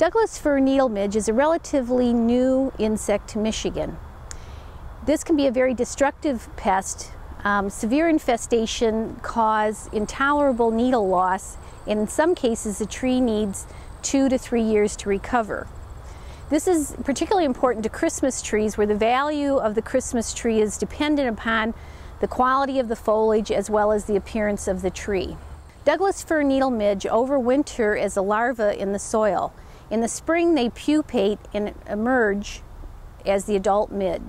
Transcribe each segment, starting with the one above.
Douglas-fir needle midge is a relatively new insect to Michigan. This can be a very destructive pest. Severe infestation cause intolerable needle loss, and in some cases the tree needs 2 to 3 years to recover. This is particularly important to Christmas trees, where the value of the Christmas tree is dependent upon the quality of the foliage as well as the appearance of the tree. Douglas-fir needle midge overwinter as a larva in the soil. In the spring they pupate and emerge as the adult midge.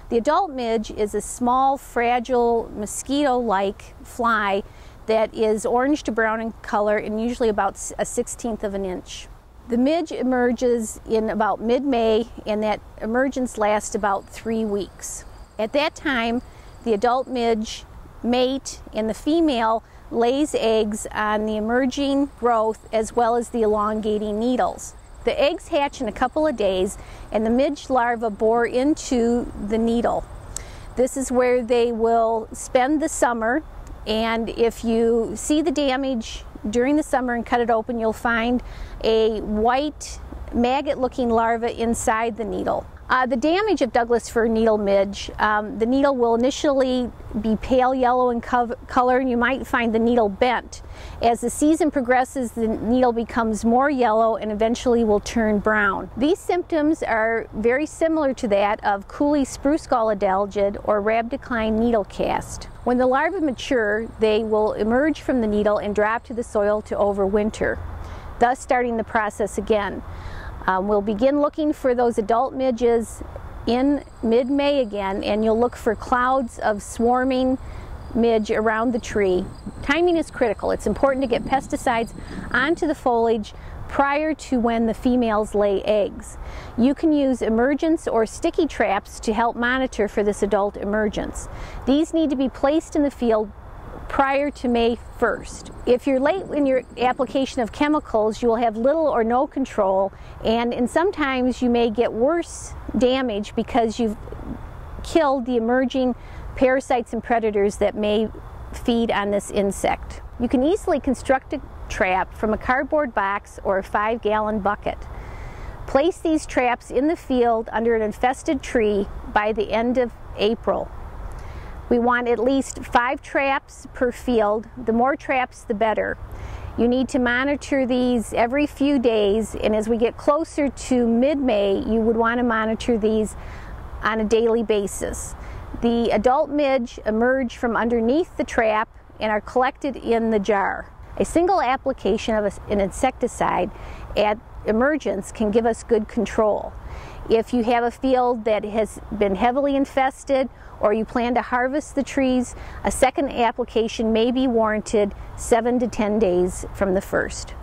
The adult midge is a small, fragile, mosquito-like fly that is orange to brown in color and usually about 1/16 of an inch. The midge emerges in about mid-May, and that emergence lasts about 3 weeks. At that time, the adult midge mate, and the female lays eggs on the emerging growth as well as the elongating needles. The eggs hatch in a couple of days, and the midge larvae bore into the needle. This is where they will spend the summer, and if you see the damage during the summer and cut it open, you'll find a white maggot-looking larva inside the needle. The damage of Douglas-fir needle midge, the needle will initially be pale yellow in color, and you might find the needle bent. As the season progresses, the needle becomes more yellow and eventually will turn brown. These symptoms are very similar to that of Cooley spruce gall adelgid or rhabdocline needle cast. When the larvae mature, they will emerge from the needle and drop to the soil to overwinter, thus starting the process again. We'll begin looking for those adult midges in mid-May again, and you'll look for clouds of swarming midge around the tree. Timing is critical. It's important to get pesticides onto the foliage prior to when the females lay eggs. You can use emergence or sticky traps to help monitor for this adult emergence. These need to be placed in the field prior to May 1st. If you're late in your application of chemicals, you will have little or no control, and sometimes you may get worse damage because you've killed the emerging parasites and predators that may feed on this insect. You can easily construct a trap from a cardboard box or a 5-gallon bucket. Place these traps in the field under an infested tree by the end of April. We want at least 5 traps per field. The more traps, the better. You need to monitor these every few days, and as we get closer to mid-May, you would want to monitor these on a daily basis. The adult midge emerge from underneath the trap and are collected in the jar. A single application of an insecticide at emergence can give us good control. If you have a field that has been heavily infested or you plan to harvest the trees, a second application may be warranted 7 to 10 days from the first.